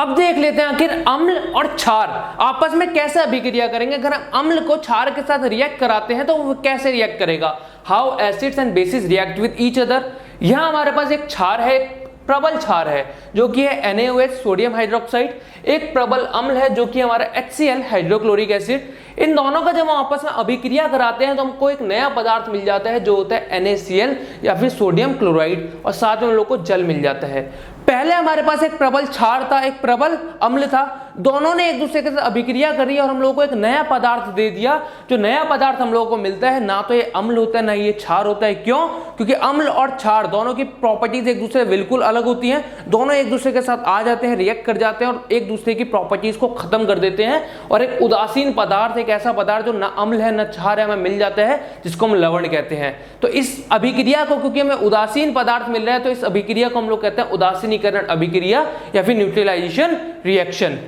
अब देख लेते हैं आखिर अम्ल और क्षार आपस में कैसे अभिक्रिया करेंगे। अगर हम अम्ल को क्षार के साथ रिएक्ट कराते हैं तो वो कैसे रिएक्ट करेगा, how acids and bases react with each other. यहाँ हमारे पास एक क्षार है, प्रबल क्षार है जो कि है NaOH सोडियम हाइड्रोक्साइड, एक प्रबल अम्ल है जो कि हमारा HCl हाइड्रोक्लोरिक एसिड। इन दोनों का जब हम आपस में अभिक्रिया कराते हैं तो हमको एक नया पदार्थ मिल जाता है जो होता है NaCl या फिर सोडियम क्लोराइड, और साथ में हम लोग को जल मिल जाता है। पहले हमारे पास एक प्रबल क्षार था, एक प्रबल अम्ल था, दोनों ने एक दूसरे के साथ अभिक्रिया करी और हम लोगों को एक नया पदार्थ दे दिया। जो नया पदार्थ हम लोगों को मिलता है ना तो ये अम्ल होता है ना ये क्षार होता है। क्यों? क्योंकि अम्ल और क्षार दोनों की प्रॉपर्टीज एक दूसरे से बिल्कुल अलग होती हैं, दोनों एक दूसरे के साथ आ जाते हैं, रिएक्ट कर जाते हैं और एक दूसरे की प्रॉपर्टीज को खत्म कर देते हैं, और एक उदासीन पदार्थ, एक ऐसा पदार्थ जो ना अम्ल है ना क्षार है, हमें मिल जाता है जिसको हम लवण कहते हैं। तो इस अभिक्रिया को, क्योंकि हमें उदासीन पदार्थ मिल रहा है, तो इस अभिक्रिया को हम लोग कहते हैं उदासीनीकरण अभिक्रिया या फिर न्यूट्रलाइजेशन रिएक्शन।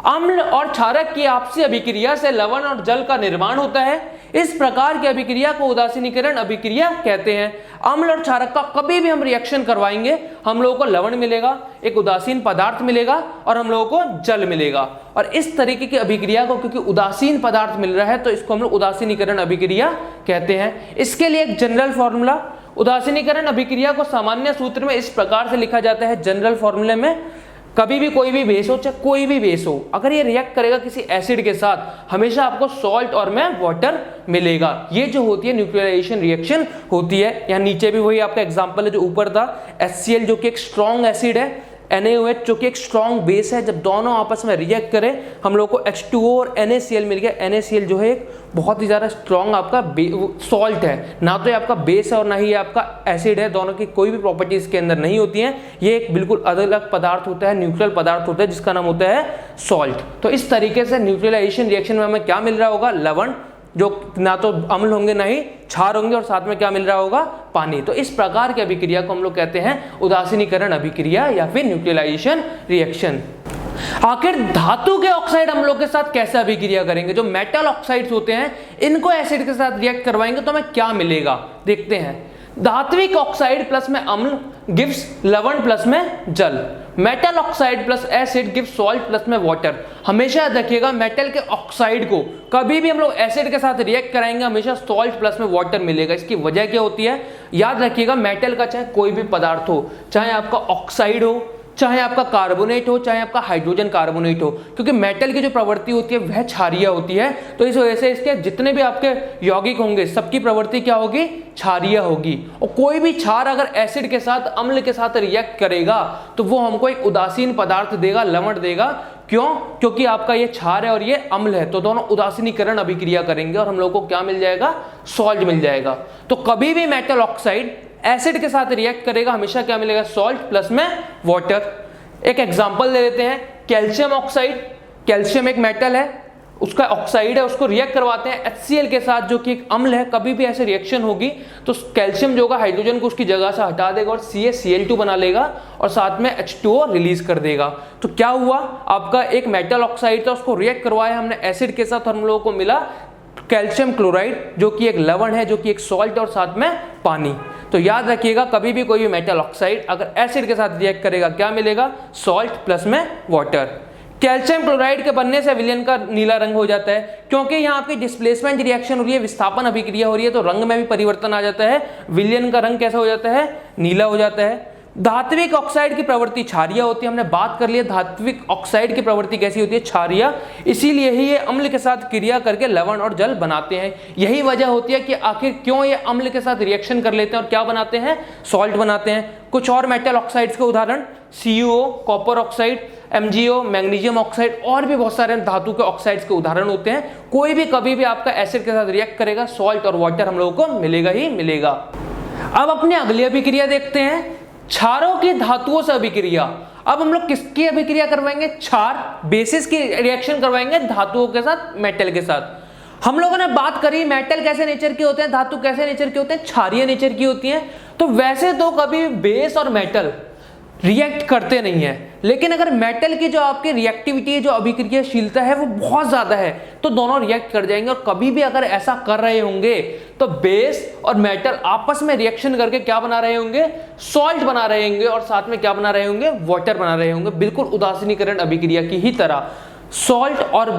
अम्ल और क्षारक की आपसी अभिक्रिया से लवण और जल का निर्माण होता है। इस प्रकार की अभिक्रिया को उदासीनीकरण अभिक्रिया कहते हैं। अम्ल और क्षारक का कभी भी हम रिएक्शन करवाएंगे हम लोगों को लवण मिलेगा, एक उदासीन पदार्थ मिलेगा और हम लोगों को जल मिलेगा। और इस तरीके की अभिक्रिया को, क्योंकि उदासीन पदार्थ मिल रहा है, तो इसको हम लोग उदासीनीकरण अभिक्रिया कहते हैं। इसके लिए एक जनरल फॉर्मूला, उदासीनीकरण अभिक्रिया को सामान्य सूत्र में इस प्रकार से लिखा जाता है जनरल फॉर्मूले में, कभी भी कोई भी बेस हो, चाहे कोई भी बेस हो, अगर ये रिएक्ट करेगा किसी एसिड के साथ, हमेशा आपको सॉल्ट और में वाटर मिलेगा। ये जो होती है न्यूट्रलाइजेशन रिएक्शन होती है। यहाँ नीचे भी वही आपका एग्जांपल है जो ऊपर था, HCl जो कि एक स्ट्रॉन्ग एसिड है, NaOH जो कि एक स्ट्रॉन्ग बेस है। जब दोनों आपस में रिएक्ट करें हम लोग को H2O और NaCl मिल गया। NaCl जो है एक बहुत ही ज़्यादा स्ट्रॉन्ग आपका सॉल्ट है, ना तो ये आपका बेस है और ना ही ये आपका एसिड है, दोनों की कोई भी प्रॉपर्टी इसके अंदर नहीं होती हैं। ये एक बिल्कुल अलग अलग पदार्थ होता है, न्यूट्रल पदार्थ होता है जिसका नाम होता है सॉल्ट। तो इस तरीके से न्यूट्रलाइजेशन रिएक्शन में हमें क्या मिल रहा होगा, लवण, जो ना तो अम्ल होंगे ना ही क्षार होंगे, और साथ में क्या मिल रहा होगा, पानी। तो इस प्रकार की अभिक्रिया को हम लोग कहते हैं उदासीनीकरण अभिक्रिया या फिर न्यूट्रलाइजेशन रिएक्शन। आखिर धातु के ऑक्साइड हम लोग के साथ कैसे अभिक्रिया करेंगे। जो मेटल ऑक्साइड्स होते हैं इनको एसिड के साथ रिएक्ट करवाएंगे तो हमें क्या मिलेगा, देखते हैं। धात्विक ऑक्साइड प्लस में अम्ल गिव्स लवण प्लस में जल। Metal oxide plus acid gives salt plus में वाटर। हमेशा याद रखिएगा मेटल के ऑक्साइड को कभी भी हम लोग एसिड के साथ रिएक्ट कराएंगे हमेशा सॉल्ट प्लस में वाटर मिलेगा। इसकी वजह क्या होती है, याद रखिएगा मेटल का चाहे कोई भी पदार्थ हो, चाहे आपका ऑक्साइड हो, चाहे आपका कार्बोनेट हो, चाहे आपका हाइड्रोजन कार्बोनेट हो, क्योंकि मेटल की जो प्रवृत्ति होती है वह क्षारीय होती है, तो इस वजह से इसके जितने भी आपके यौगिक होंगे सबकी प्रवृत्ति क्या होगी, क्षारीय होगी। और कोई भी क्षार अगर एसिड के साथ, अम्ल के साथ रिएक्ट करेगा तो वो हमको एक उदासीन पदार्थ देगा, लवण देगा। क्यों? क्योंकि आपका ये क्षार है और ये अम्ल है, तो दोनों उदासीनीकरण अभिक्रिया करेंगे और हम लोग को क्या मिल जाएगा, सॉल्ट मिल जाएगा। तो कभी भी मेटल ऑक्साइड एसिड के साथ रिएक्ट करेगा हमेशा क्या मिलेगा, सॉल्ट प्लस में वाटर। एक एग्जांपल दे देते हैं, कैल्शियम ऑक्साइड। कैल्शियम एक मेटल है, उसका ऑक्साइड है, उसको रिएक्ट करवाते हैं HCl के साथ जो कि एक अम्ल है। कभी भी ऐसे रिएक्शन होगी तो कैल्शियम जो होगा हाइड्रोजन को उसकी जगह से हटा देगा और CaCl2 बना लेगा और साथ में H2O रिलीज कर देगा। तो क्या हुआ, आपका एक मेटल ऑक्साइड था, उसको रिएक्ट करवाया हमने एसिड के साथ और हम लोगों को मिला कैल्शियम क्लोराइड जो कि एक लवण है, जो कि एक सॉल्ट और साथ में पानी। तो याद रखिएगा कभी भी कोई भी मेटल ऑक्साइड अगर एसिड के साथ रिएक्ट करेगा क्या मिलेगा, सॉल्ट प्लस में वाटर। कैल्शियम क्लोराइड के बनने से विलयन का नीला रंग हो जाता है, क्योंकि यहाँ आपकी डिस्प्लेसमेंट रिएक्शन हो रही है, विस्थापन अभिक्रिया हो रही है, तो रंग में भी परिवर्तन आ जाता है। विलयन का रंग कैसा हो जाता है, नीला हो जाता है। धात्विक ऑक्साइड की प्रवृत्ति क्षारीय होती है, हमने बात कर लिया धात्विक ऑक्साइड की प्रवृत्ति कैसी होती है, क्षारीय। इसीलिए ही ये अम्ल के साथ क्रिया करके लवण और जल बनाते हैं। यही वजह होती है कि आखिर क्यों ये अम्ल के साथ रिएक्शन कर लेते हैं और क्या बनाते हैं, सॉल्ट बनाते हैं। कुछ और मेटल ऑक्साइड्स के उदाहरण CuO, copper oxide, MgO, magnesium oxide, और भी बहुत सारे धातु के ऑक्साइड्स के उदाहरण होते हैं। कोई भी कभी भी आपका एसिड के साथ रिएक्ट करेगा सॉल्ट और वाटर हम लोगों को मिलेगा ही मिलेगा। अब अपनी अगली अभिक्रिया देखते हैं, क्षारों की धातुओं से अभिक्रिया। अब हम लोग किसकी अभिक्रिया करवाएंगे, क्षार बेसिस की रिएक्शन करवाएंगे धातुओं के साथ, मेटल के साथ। हम लोगों ने बात करी मेटल कैसे नेचर के होते हैं, धातु कैसे नेचर के होते हैं, क्षारीय नेचर की होती हैं। तो वैसे तो कभी बेस और मेटल रिएक्ट करते नहीं है। लेकिन अगर मेटल की जो आपकी रिएक्टिविटी है, जो अभिक्रियाशीलता है, वो बहुत ज्यादा है, तो दोनों रिएक्ट कर जाएंगे। और कभी भी अगर ऐसा कर रहे होंगे तो बेस और मेटल आपस में रिएक्शन करके क्या बना रहे होंगे, सॉल्ट बना रहे होंगे, और साथ में क्या बना रहे होंगे, वाटर बना रहे होंगे, बिल्कुल उदासीनीकरण अभिक्रिया की ही तरह। सॉल्ट और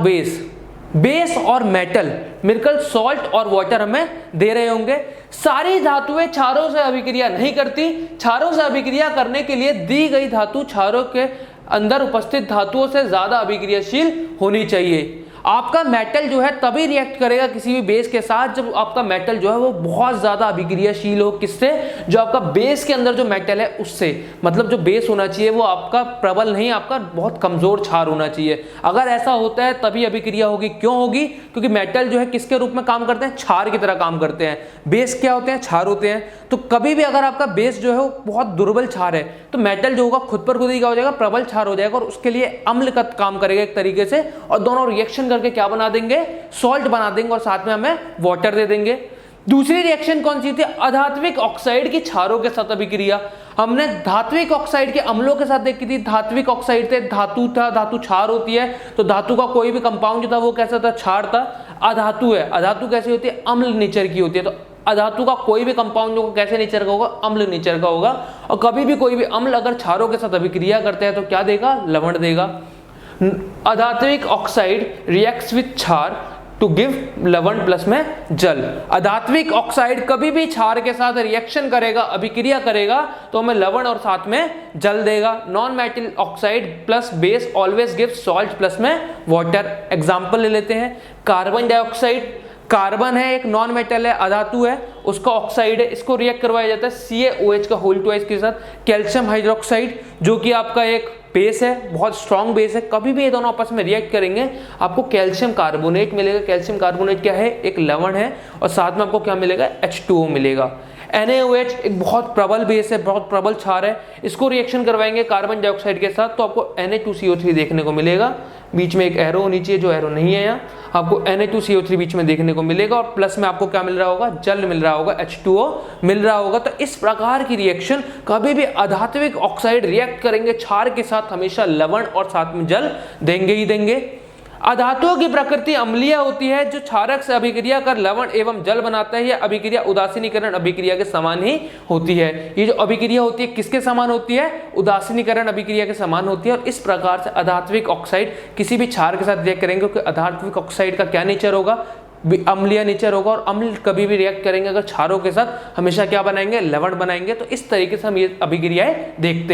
बेस और मेटल मिलकर सॉल्ट और वाटर हमें दे रहे होंगे। सारी धातुएं क्षारों से अभिक्रिया नहीं करती। क्षारों से अभिक्रिया करने के लिए दी गई धातु क्षारों के अंदर उपस्थित धातुओं से ज्यादा अभिक्रियाशील होनी चाहिए। आपका मेटल जो है तभी रिएक्ट करेगा किसी भी बेस के साथ जब आपका मेटल जो है वो बहुत ज्यादा अभिक्रियाशील हो। किससे? जो आपका बेस के अंदर जो मेटल है उससे। मतलब जो बेस होना चाहिए वो आपका प्रबल नहीं, आपका बहुत कमजोर क्षार होना चाहिए। अगर ऐसा होता है तभी अभिक्रिया होगी। क्यों होगी? क्योंकि मेटल जो है किसके रूप में काम करते हैं, क्षार की तरह काम करते हैं। बेस क्या होते हैं, क्षार होते हैं। तो कभी भी अगर आपका बेस जो है वो बहुत दुर्बल क्षार है तो मेटल जो होगा खुद पर खुद ही क्या हो जाएगा, प्रबल क्षार हो जाएगा, और उसके लिए अम्ल का काम करेगा एक तरीके से, और दोनों रिएक्शन करके क्या बना देंगे, सॉल्ट बना देंगे, और साथ में हमें वाटर दे देंगे। दूसरी रिएक्शन कौन सी थी? अधात्विक ऑक्साइड की क्षारों के साथ अभिक्रिया। हमने धात्विक ऑक्साइड के अम्लों के साथ देखी थी। धात्विक ऑक्साइड थे, धातु था, धातु क्षार होती है, तो धातु का कोई भी कंपाउंड जो था वो कैसा था, क्षार था। अधातु है, अधातु कैसी होती है, अम्ल नेचर की होती है। तो अधातु का कोई भी कंपाउंड जो कैसे नेचर का होगा, अम्ल नेचर का होगा। और कभी भी कोई भी अम्ल अगर क्षारों के साथ अभिक्रिया करते हैं तो क्या देगा, लवण देगा। अधात्विक ऑक्साइड रिएक्ट्स विथ क्षार टू गिव लवण प्लस में जल। अधात्विक ऑक्साइड कभी भी क्षार के साथ रिएक्शन करेगा, अभिक्रिया करेगा, तो हमें लवण और साथ में जल देगा। Non metal oxide plus base always give salt plus में वाटर। एग्जांपल ले लेते हैं, कार्बन डाइऑक्साइड। कार्बन है, एक नॉन मेटल है, अधातु है, उसका ऑक्साइड है, इसको रिएक्ट करवाया जाता है CaOH का होल ट्वाइस के साथ। कैल्शियम हाइड्रोक्साइड जो कि आपका एक बेस है, बहुत स्ट्रॉन्ग बेस है, कभी भी ये दोनों आपस में रिएक्ट करेंगे आपको कैल्शियम कार्बोनेट मिलेगा। कैल्शियम कार्बोनेट क्या है, एक लवण है, और साथ में आपको क्या मिलेगा, H2O मिलेगा। NaOH एक बहुत प्रबल बेस है, बहुत प्रबल क्षार है, इसको रिएक्शन करवाएंगे कार्बन डाइऑक्साइड के साथ तो आपको Na2CO3 देखने को मिलेगा। बीच में एक एरो होनी चाहिए, जो एरो नहीं है यहाँ, आपको Na2CO3 बीच में देखने को मिलेगा, और प्लस में आपको क्या मिल रहा होगा, जल मिल रहा होगा, H2O मिल रहा होगा। तो इस प्रकार की रिएक्शन कभी भी अधात्विक ऑक्साइड रिएक्ट करेंगे क्षार के साथ, हमेशा लवण और साथ में जल देंगे ही देंगे। अधातुओं की प्रकृति अम्लीय होती है, जो क्षारक से अभिक्रिया कर लवण एवं जल बनाता है। यह अभिक्रिया उदासीनीकरण अभिक्रिया के समान ही होती है। ये जो अभिक्रिया होती है किसके समान होती है, उदासीनीकरण अभिक्रिया के समान होती है। और इस प्रकार से अधात्विक ऑक्साइड किसी भी क्षार के साथ रिएक्ट करेंगे, क्योंकि अधात्विक ऑक्साइड का क्या नेचर होगा, अम्लीय नेचर होगा, और अम्ल कभी भी रिएक्ट करेंगे अगर क्षारों के साथ, हमेशा क्या बनाएंगे, लवण बनाएंगे। तो इस तरीके से हम ये अभिक्रियाएं देखते हैं।